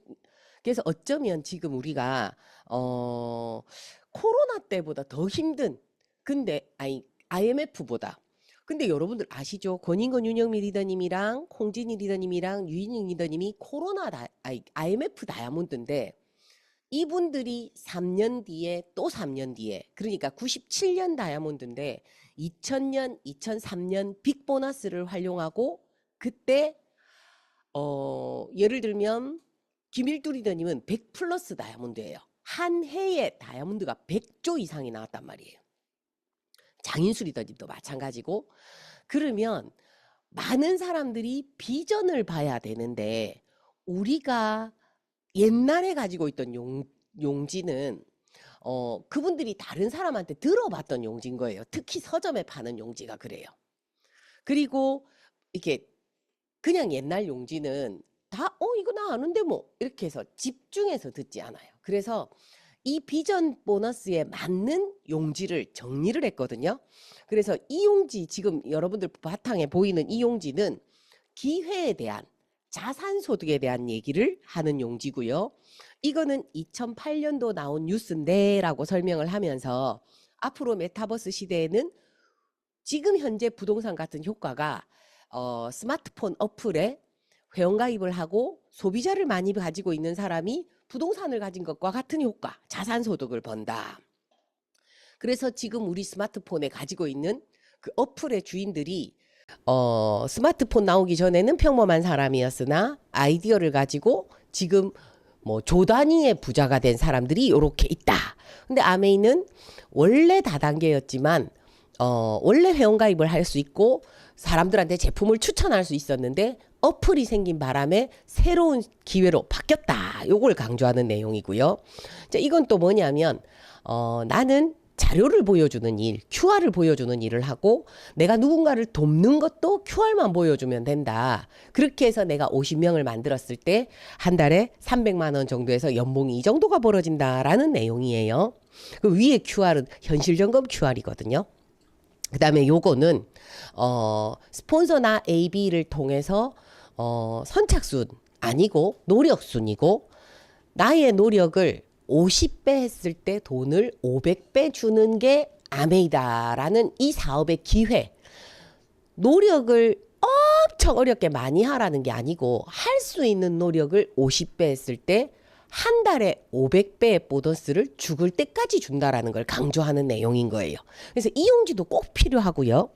그래서 어쩌면 지금 우리가 코로나 때보다 더 힘든, 근데 IMF보다. 근데 여러분들 아시죠? 권인건 윤영미 리더님이랑 홍진희 리더님이랑 유인익 리더님이 IMF 다이아몬드인데, 이분들이 3년 뒤에 또 3년 뒤에, 그러니까 97년 다이아몬드인데 2000년, 2003년 빅보너스를 활용하고, 그때 예를 들면 김일두 리더님은 100 플러스 다이아몬드예요. 한 해에 다이아몬드가 100조 이상이 나왔단 말이에요. 장인수 리더님도 마찬가지고. 그러면 많은 사람들이 비전을 봐야 되는데, 우리가 옛날에 가지고 있던 용지는 그분들이 다른 사람한테 들어봤던 용지인 거예요. 특히 서점에 파는 용지가 그래요. 그리고 이렇게 그냥 옛날 용지는 다 이거 나 아는데 뭐 이렇게 해서 집중해서 듣지 않아요. 그래서 이 비전 보너스에 맞는 용지를 정리를 했거든요. 그래서 이 용지, 지금 여러분들 바탕에 보이는 이 용지는 기회에 대한, 자산소득에 대한 얘기를 하는 용지고요. 이거는 2008년도 나온 뉴스인데 라고 설명을 하면서, 앞으로 메타버스 시대에는 지금 현재 부동산 같은 효과가 스마트폰 어플에 회원가입을 하고 소비자를 많이 가지고 있는 사람이 부동산을 가진 것과 같은 효과, 자산소득을 번다. 그래서 지금 우리 스마트폰에 가지고 있는 그 어플의 주인들이 스마트폰 나오기 전에는 평범한 사람이었으나 아이디어를 가지고 지금 뭐 조 단위의 부자가 된 사람들이 이렇게 있다. 근데 아메이는 원래 다단계였지만 원래 회원가입을 할 수 있고 사람들한테 제품을 추천할 수 있었는데 어플이 생긴 바람에 새로운 기회로 바뀌었다. 요걸 강조하는 내용이고요. 자, 이건 또 뭐냐면 나는 자료를 보여주는 일, QR을 보여주는 일을 하고, 내가 누군가를 돕는 것도 QR만 보여주면 된다. 그렇게 해서 내가 50명을 만들었을 때 한 달에 300만 원 정도에서 연봉이 이 정도가 벌어진다라는 내용이에요. 그 위에 QR은 현실 점검 QR이거든요. 그 다음에 요거는 스폰서나 AB를 통해서 선착순 아니고 노력순이고, 나의 노력을 50배 했을 때 돈을 500배 주는 게 아메이다라는 이 사업의 기회. 노력을 엄청 어렵게 많이 하라는 게 아니고, 할 수 있는 노력을 50배 했을 때 한 달에 500배의 보너스를 죽을 때까지 준다라는 걸 강조하는 내용인 거예요. 그래서 이 용지도 꼭 필요하고요.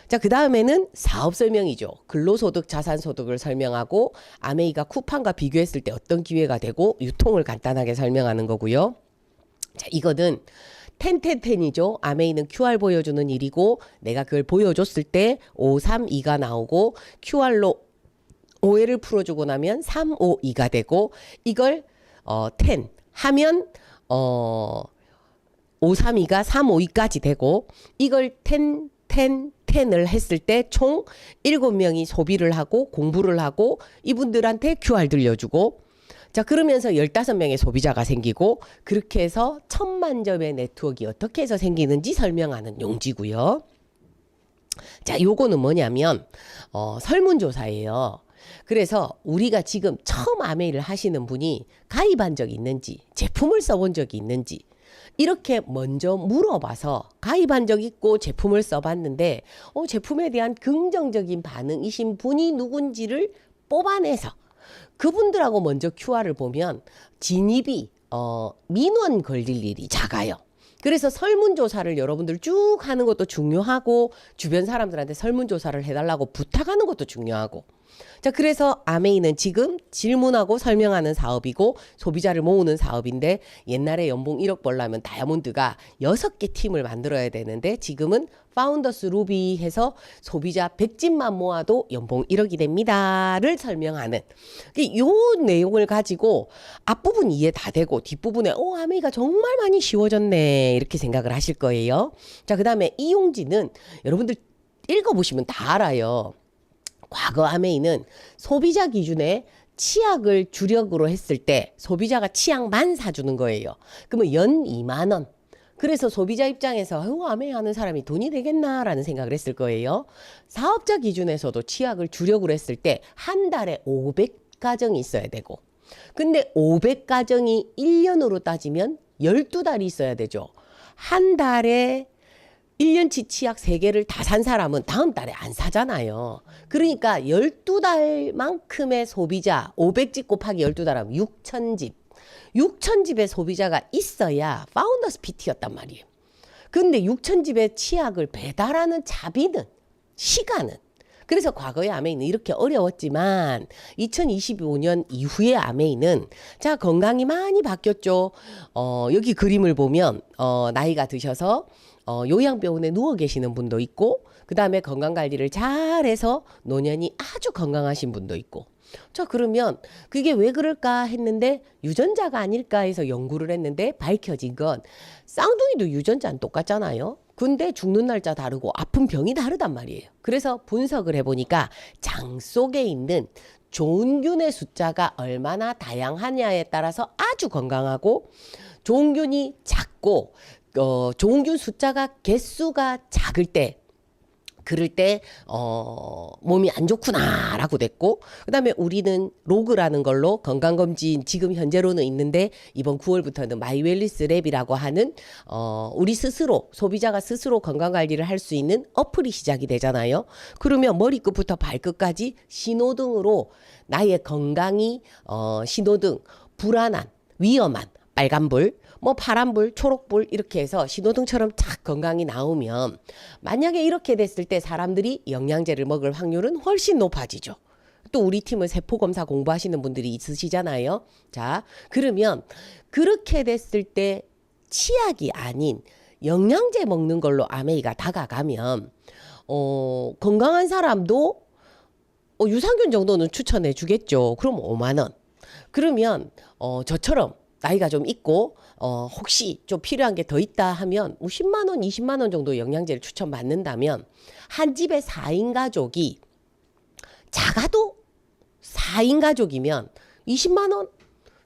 자, 그 다음에는 사업 설명이죠. 근로소득, 자산소득을 설명하고, 아메이가 쿠팡과 비교했을 때 어떤 기회가 되고, 유통을 간단하게 설명하는 거고요. 자, 이거는 10-10-10이죠. 아메이는 QR 보여주는 일이고, 내가 그걸 보여줬을 때 5, 3, 2가 나오고, QR로 오해를 풀어주고 나면 3, 5, 2가 되고, 이걸 10 하면 5, 3, 2가 3, 5, 2까지 되고, 이걸 10-10-10을 했을 때 총 7명이 소비를 하고 공부를 하고 이분들한테 QR 들려주고, 자, 그러면서 15명의 소비자가 생기고, 그렇게 해서 1000만 점의 네트워크가 어떻게 해서 생기는지 설명하는 용지고요. 자, 요거는 뭐냐면 설문조사예요. 그래서 우리가 지금 처음 아메이를 하시는 분이 가입한 적이 있는지, 제품을 써본 적이 있는지, 이렇게 먼저 물어봐서 가입한 적 있고 제품을 써봤는데 제품에 대한 긍정적인 반응이신 분이 누군지를 뽑아내서 그분들하고 먼저 QR을 보면 진입이 민원 걸릴 일이 작아요. 그래서 설문조사를 여러분들 쭉 하는 것도 중요하고 주변 사람들한테 설문조사를 해달라고 부탁하는 것도 중요하고 자, 그래서 아메이는 지금 질문하고 설명하는 사업이고 소비자를 모으는 사업인데 옛날에 연봉 1억 벌려면 다이아몬드가 6개 팀을 만들어야 되는데 지금은 파운더스 루비 해서 소비자 100집만 모아도 연봉 1억이 됩니다를 설명하는 요 내용을 가지고 앞부분 이해 다 되고 뒷부분에 아메이가 정말 많이 쉬워졌네 이렇게 생각을 하실 거예요. 자, 그 다음에 이용지는 여러분들 읽어보시면 다 알아요. 과거 아메이는 소비자 기준에 치약을 주력으로 했을 때 소비자가 치약만 사주는 거예요. 그러면 연 2만 원. 그래서 소비자 입장에서 아메이 하는 사람이 돈이 되겠나라는 생각을 했을 거예요. 사업자 기준에서도 치약을 주력으로 했을 때 한 달에 500가정이 있어야 되고 근데 500가정이 1년으로 따지면 12달이 있어야 되죠. 한 달에 1년치 치약 3개를 다 산 사람은 다음 달에 안 사잖아요. 그러니까 12달만큼의 소비자 500집 곱하기 12달 하면 6,000집. 6,000집의 소비자가 있어야 파운더스 PT였단 말이에요. 근데 6,000집의 치약을 배달하는 자비는 시간은 그래서 과거의 아메이는 이렇게 어려웠지만 2025년 이후의 아메이는 자 건강이 많이 바뀌었죠. 여기 그림을 보면 나이가 드셔서 요양병원에 누워 계시는 분도 있고 그 다음에 건강관리를 잘해서 노년이 아주 건강하신 분도 있고 자 그러면 그게 왜 그럴까 했는데 유전자가 아닐까 해서 연구를 했는데 밝혀진 건 쌍둥이도 유전자는 똑같잖아요. 근데 죽는 날짜 다르고 아픈 병이 다르단 말이에요. 그래서 분석을 해보니까 장 속에 있는 종균의 숫자가 얼마나 다양하냐에 따라서 아주 건강하고 종균이 작고 종균 숫자가 개수가 작을 때 그럴 때 몸이 안 좋구나라고 됐고 그다음에 우리는 로그라는 걸로 건강검진 지금 현재로는 있는데 이번 9월부터는 마이웰리스 랩이라고 하는 우리 스스로 소비자가 스스로 건강관리를 할 수 있는 어플이 시작이 되잖아요. 그러면 머리끝부터 발끝까지 신호등으로 나의 건강이 신호등 불안한 위험한 빨간불 뭐 파란불, 초록불 이렇게 해서 신호등처럼 착 건강이 나오면 만약에 이렇게 됐을 때 사람들이 영양제를 먹을 확률은 훨씬 높아지죠. 또 우리 팀은 세포검사 공부하시는 분들이 있으시잖아요. 자, 그러면 그렇게 됐을 때 치약이 아닌 영양제 먹는 걸로 아메이가 다가가면 건강한 사람도 유산균 정도는 추천해 주겠죠. 그럼 5만 원. 그러면 저처럼 나이가 좀 있고 혹시 좀 필요한 게 더 있다 하면 10만 원, 20만 원 정도 영양제를 추천받는다면 한 집에 4인 가족이 작아도 4인 가족이면 20만 원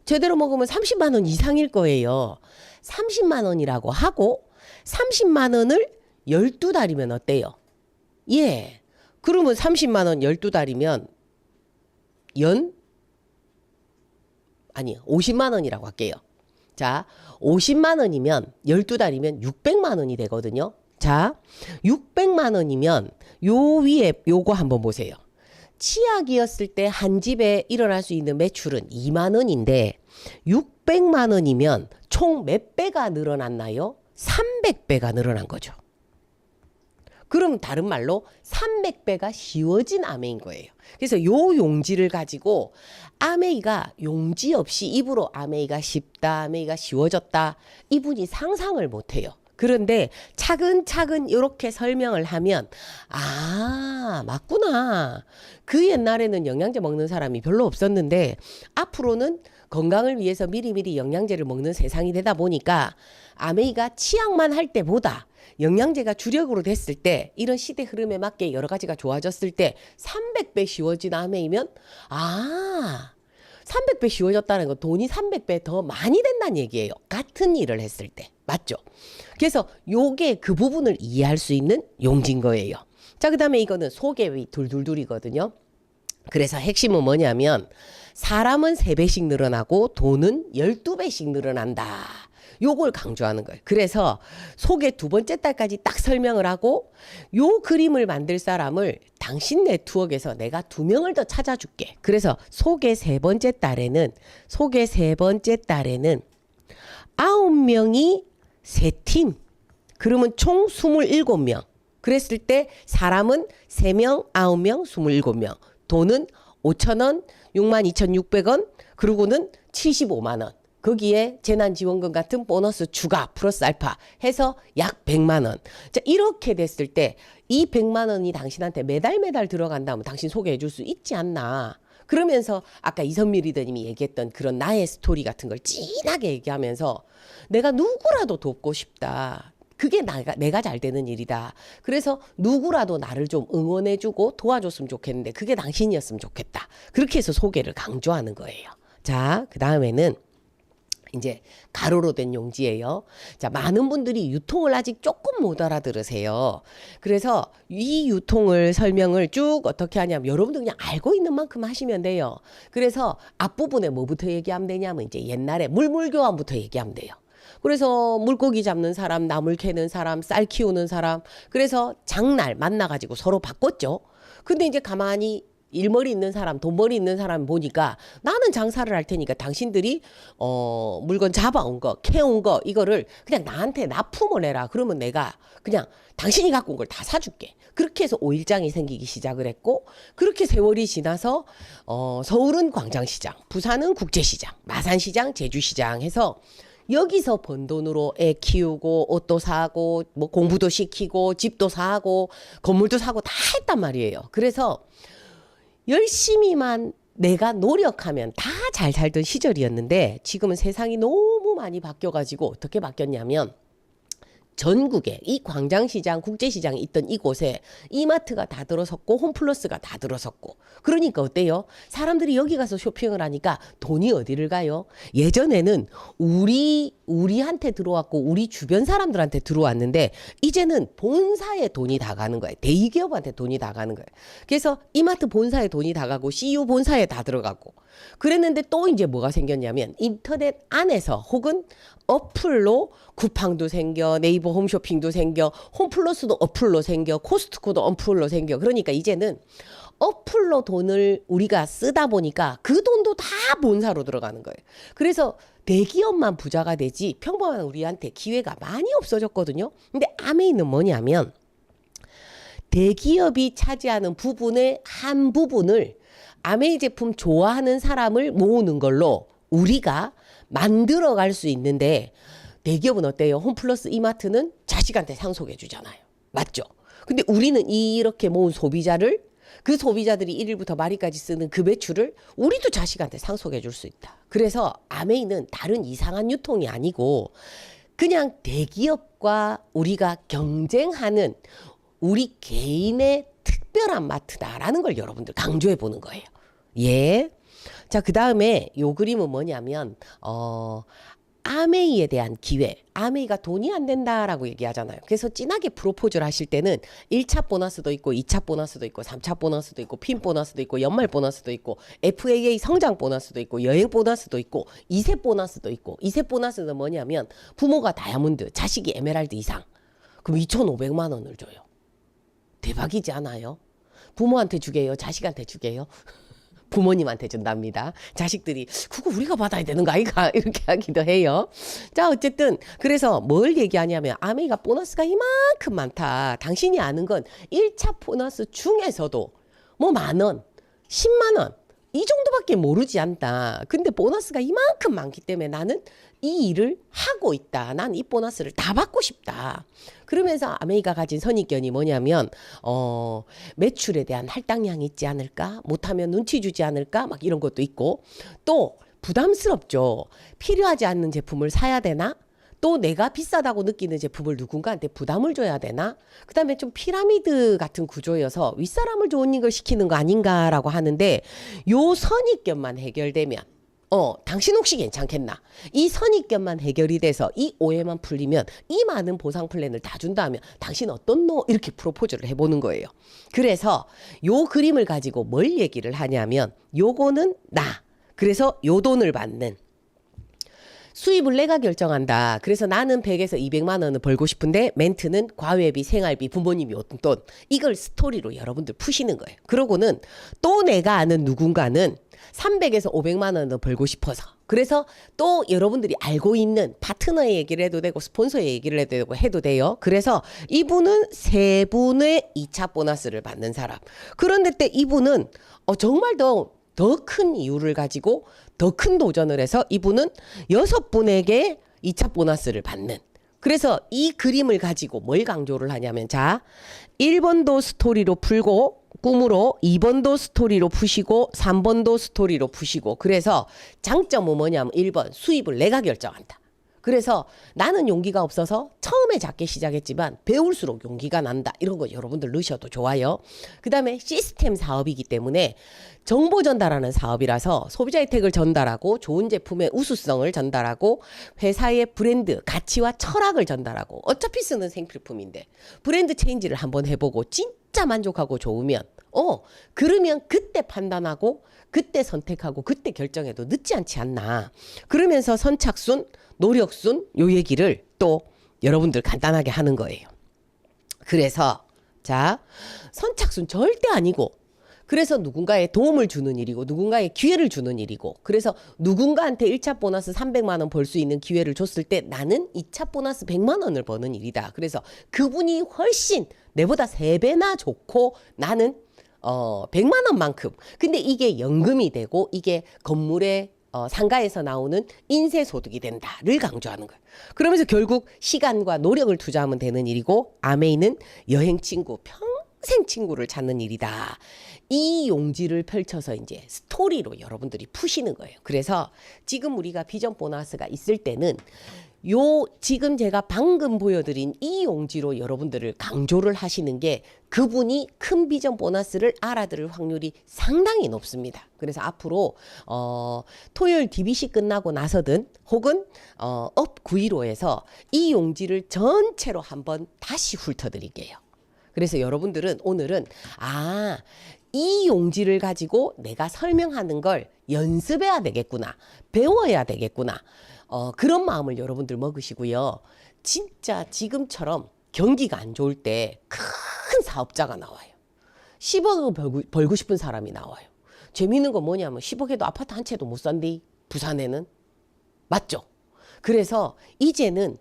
제대로 먹으면 30만 원 이상일 거예요. 30만 원이라고 하고 30만 원을 12달이면 어때요? 예. 그러면 30만 원 12달이면 50만 원이라고 할게요. 자, 50만 원이면 12달이면 600만 원이 되거든요. 자, 600만 원이면 요 위에 요거 한번 보세요. 치약이었을 때 한 집에 일어날 수 있는 매출은 2만 원인데 600만 원이면 총 몇 배가 늘어났나요? 300배가 늘어난 거죠. 그럼 다른 말로 300배가 쉬워진 아메이인 거예요. 그래서 요 용지를 가지고 아메이가 용지 없이 입으로 아메이가 쉽다, 아메이가 쉬워졌다 이분이 상상을 못해요. 그런데 차근차근 이렇게 설명을 하면 맞구나. 그 옛날에는 영양제 먹는 사람이 별로 없었는데 앞으로는 건강을 위해서 미리미리 영양제를 먹는 세상이 되다 보니까 아메이가 치약만 할 때보다 영양제가 주력으로 됐을 때 이런 시대 흐름에 맞게 여러 가지가 좋아졌을 때 300배 쉬워진 아메이면 300배 쉬워졌다는 건 돈이 300배 더 많이 된다는 얘기예요. 같은 일을 했을 때. 맞죠? 그래서 요게 그 부분을 이해할 수 있는 용지인 거예요. 자, 그 다음에 이거는 속에 위 둘둘둘이거든요. 그래서 핵심은 뭐냐면 사람은 3배씩 늘어나고 돈은 12배씩 늘어난다. 요걸 강조하는 거예요. 그래서 속에 2번째 달까지 딱 설명을 하고 요 그림을 만들 사람을 당신 네트워크에서 내가 2명을 더 찾아줄게. 그래서 속의 3번째 달에는 9명이 3팀. 그러면 총 27명. 그랬을 때 사람은 3명, 9명, 27명. 돈은 5,000원, 62,600원, 그리고는 75만 원. 거기에 재난지원금 같은 보너스 추가 플러스 알파 해서 약 100만 원. 자, 이렇게 됐을 때 이 100만 원이 당신한테 매달 들어간다면 당신 소개해 줄 수 있지 않나. 그러면서 아까 이선미 리더님이 얘기했던 그런 나의 스토리 같은 걸 진하게 얘기하면서 내가 누구라도 돕고 싶다. 그게 내가 잘 되는 일이다. 그래서 누구라도 나를 좀 응원해주고 도와줬으면 좋겠는데 그게 당신이었으면 좋겠다. 그렇게 해서 소개를 강조하는 거예요. 자, 그 다음에는 이제 가로로 된 용지예요. 자, 많은 분들이 유통을 아직 조금 못 알아들으세요. 그래서 이 유통을 설명을 쭉 어떻게 하냐면 여러분들 그냥 알고 있는 만큼 하시면 돼요. 그래서 앞부분에 뭐부터 얘기하면 되냐면 이제 옛날에 물물교환부터 얘기하면 돼요. 그래서 물고기 잡는 사람, 나물 캐는 사람, 쌀 키우는 사람, 그래서 장날 만나가지고 서로 바꿨죠. 근데 이제 가만히 일머리 있는 사람, 돈벌이 있는 사람 보니까 나는 장사를 할 테니까 당신들이 물건 잡아온 거, 캐온 거 이거를 그냥 나한테 납품을 해라. 그러면 내가 그냥 당신이 갖고 온 걸 다 사줄게. 그렇게 해서 오일장이 생기기 시작을 했고 그렇게 세월이 지나서 서울은 광장시장, 부산은 국제시장, 마산시장, 제주시장 해서 여기서 번 돈으로 애 키우고 옷도 사고 뭐 공부도 시키고 집도 사고 건물도 사고 다 했단 말이에요. 그래서 열심히만 내가 노력하면 다 잘 살던 시절이었는데 지금은 세상이 너무 많이 바뀌어가지고 어떻게 바뀌었냐면 전국에 이 광장시장, 국제시장이 있던 이곳에 이마트가 다 들어섰고 홈플러스가 다 들어섰고 그러니까 어때요? 사람들이 여기 가서 쇼핑을 하니까 돈이 어디를 가요? 예전에는 우리한테 들어왔고 우리 주변 사람들한테 들어왔는데 이제는 본사에 돈이 다 가는 거예요. 대기업한테 돈이 다 가는 거예요. 그래서 이마트 본사에 돈이 다 가고 CU 본사에 다 들어가고 그랬는데 또 이제 뭐가 생겼냐면 인터넷 안에서 혹은 어플로 쿠팡도 생겨, 네이버 홈쇼핑도 생겨, 홈플러스도 어플로 생겨, 코스트코도 어플로 생겨. 그러니까 이제는 어플로 돈을 우리가 쓰다 보니까 그 돈도 다 본사로 들어가는 거예요. 그래서 대기업만 부자가 되지 평범한 우리한테 기회가 많이 없어졌거든요. 근데 아메이는 뭐냐면 대기업이 차지하는 부분의 한 부분을 아메이 제품 좋아하는 사람을 모으는 걸로 우리가 만들어 갈 수 있는데 대기업은 어때요? 홈플러스 이마트는 자식한테 상속해 주잖아요. 맞죠? 근데 우리는 이렇게 모은 소비자를 그 소비자들이 1일부터 말일까지 쓰는 그 매출을 우리도 자식한테 상속해 줄 수 있다. 그래서 아메이는 다른 이상한 유통이 아니고 그냥 대기업과 우리가 경쟁하는 우리 개인의 특별한 마트다라는 걸 여러분들 강조해 보는 거예요. 예. 자, 그 다음에 요 그림은 뭐냐면 아메이에 대한 기회. 아메이가 돈이 안 된다라고 얘기하잖아요. 그래서 진하게 프로포즈를 하실 때는 1차 보너스도 있고 2차 보너스도 있고 3차 보너스도 있고 핀 보너스도 있고 연말 보너스도 있고 FAA 성장 보너스도 있고 여행 보너스도 있고 2세 보너스도 있고 2세 보너스는 뭐냐면 부모가 다이아몬드, 자식이 에메랄드 이상. 그럼 2,500만 원을 줘요. 대박이지 않아요? 부모한테 주게요? 자식한테 주게요? 부모님한테 준답니다. 자식들이 그거 우리가 받아야 되는 거 아이가? 이렇게 하기도 해요. 자, 어쨌든 그래서 뭘 얘기하냐면 아메이가 보너스가 이만큼 많다. 당신이 아는 건 1차 보너스 중에서도 뭐 10,000원, 10만 원 이 정도밖에 모르지 않다. 근데 보너스가 이만큼 많기 때문에 나는 이 일을 하고 있다. 난 이 보너스를 다 받고 싶다. 그러면서 아메이가 가진 선입견이 뭐냐면 매출에 대한 할당량이 있지 않을까? 못하면 눈치 주지 않을까? 막 이런 것도 있고 또 부담스럽죠. 필요하지 않는 제품을 사야 되나? 또 내가 비싸다고 느끼는 제품을 누군가한테 부담을 줘야 되나? 그 다음에 좀 피라미드 같은 구조여서 윗사람을 좋은 걸 시키는 거 아닌가라고 하는데 요 선입견만 해결되면 당신 혹시 괜찮겠나? 이 선입견만 해결이 돼서 이 오해만 풀리면 이 많은 보상 플랜을 다 준다 하면 당신 어떻노? 이렇게 프로포즈를 해보는 거예요. 그래서 요 그림을 가지고 뭘 얘기를 하냐면 요거는 나. 그래서 요 돈을 받는. 수입을 내가 결정한다. 그래서 나는 100에서 200만 원을 벌고 싶은데 멘트는 과외비, 생활비, 부모님이 어떤 돈. 이걸 스토리로 여러분들 푸시는 거예요. 그러고는 또 내가 아는 누군가는 300에서 500만 원을 벌고 싶어서. 그래서 또 여러분들이 알고 있는 파트너의 얘기를 해도 되고 스폰서의 얘기를 해도 돼요. 그래서 이분은 세 분의 2차 보너스를 받는 사람. 그런데 때 이분은 정말 더 큰 이유를 가지고 더 큰 도전을 해서 이분은 6분에게 2차 보너스를 받는. 그래서 이 그림을 가지고 뭘 강조를 하냐면 자, 1번도 스토리로 풀고 꿈으로 2번도 스토리로 푸시고 3번도 스토리로 푸시고 그래서 장점은 뭐냐면 1번 수입을 내가 결정한다. 그래서 나는 용기가 없어서 처음에 작게 시작했지만 배울수록 용기가 난다. 이런 거 여러분들 넣으셔도 좋아요. 그 다음에 시스템 사업이기 때문에 정보 전달하는 사업이라서 소비자 혜택을 전달하고 좋은 제품의 우수성을 전달하고 회사의 브랜드, 가치와 철학을 전달하고 어차피 쓰는 생필품인데 브랜드 체인지를 한번 해보고 진짜 만족하고 좋으면 그러면 그때 판단하고 그때 선택하고 그때 결정해도 늦지 않지 않나. 그러면서 선착순, 노력순 요 얘기를 또 여러분들 간단하게 하는 거예요. 그래서 자, 선착순 절대 아니고 그래서 누군가의 도움을 주는 일이고 누군가의 기회를 주는 일이고 그래서 누군가한테 1차 보너스 300만 원 벌 수 있는 기회를 줬을 때 나는 2차 보너스 100만 원을 버는 일이다. 그래서 그분이 훨씬 내보다 3배나 좋고 나는 100만 원만큼. 근데 이게 연금이 되고 이게 건물의 상가에서 나오는 인쇄소득이 된다를 강조하는 거예요. 그러면서 결국 시간과 노력을 투자하면 되는 일이고 아메이는 여행 친구, 평생 친구를 찾는 일이다. 이 용지를 펼쳐서 이제 스토리로 여러분들이 푸시는 거예요. 그래서 지금 우리가 비전 보너스가 있을 때는 지금 제가 방금 보여드린 이 용지로 여러분들을 강조를 하시는 게 그분이 큰 비전 보너스를 알아들을 확률이 상당히 높습니다. 그래서 앞으로 토요일 DBC 끝나고 나서든 혹은 업 915에서 이 용지를 전체로 한번 다시 훑어드릴게요. 그래서 여러분들은 오늘은 이 용지를 가지고 내가 설명하는 걸 연습해야 되겠구나. 배워야 되겠구나. 그런 마음을 여러분들 먹으시고요. 진짜 지금처럼 경기가 안 좋을 때 큰 사업자가 나와요. 10억을 벌고 싶은 사람이 나와요. 재미있는 건 뭐냐면 10억에도 아파트 한 채도 못 산디. 부산에는. 맞죠? 그래서 이제는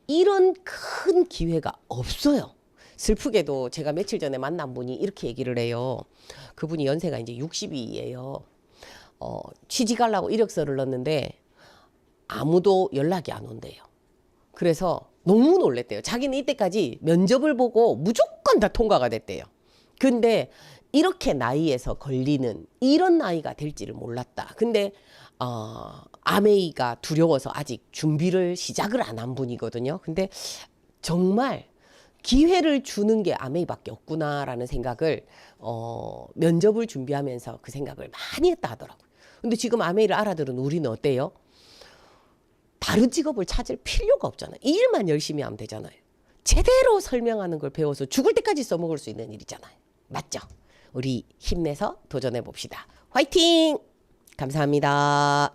이런 큰 기회가 없어요. 슬프게도 제가 며칠 전에 만난 분이 이렇게 얘기를 해요. 그분이 연세가 이제 60이에요. 취직하려고 이력서를 넣었는데 아무도 연락이 안 온대요. 그래서 너무 놀랬대요. 자기는 이때까지 면접을 보고 무조건 다 통과가 됐대요. 근데 이렇게 나이에서 걸리는 이런 나이가 될지를 몰랐다. 근데 아메이가 두려워서 아직 준비를 시작을 안 한 분이거든요. 근데 정말 기회를 주는 게 아메이밖에 없구나라는 생각을 면접을 준비하면서 그 생각을 많이 했다 하더라고요. 근데 지금 아메이를 알아들은 우리는 어때요? 다른 직업을 찾을 필요가 없잖아요. 이 일만 열심히 하면 되잖아요. 제대로 설명하는 걸 배워서 죽을 때까지 써먹을 수 있는 일이잖아요. 맞죠? 우리 힘내서 도전해 봅시다. 화이팅! 감사합니다.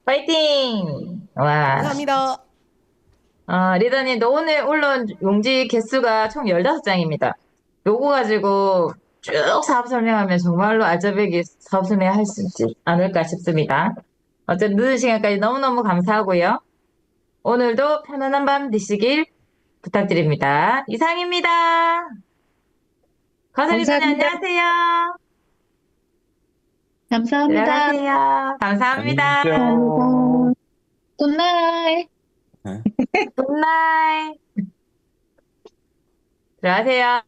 파이팅! 와. 감사합니다. 리더님, 오늘 올라온 용지 개수가 총 15장입니다. 요거 가지고 쭉 사업 설명하면 정말로 알짜배기 사업 설명할 수 있지 않을까 싶습니다. 어쨌든 늦은 시간까지 너무너무 감사하고요. 오늘도 편안한 밤 되시길 부탁드립니다. 이상입니다. 과사리더님 감사합니다. 안녕하세요. 감사합니다. 들어가세요. 감사합니다. 감사합니다. 굿나잇. 굿나잇. 들어가세요.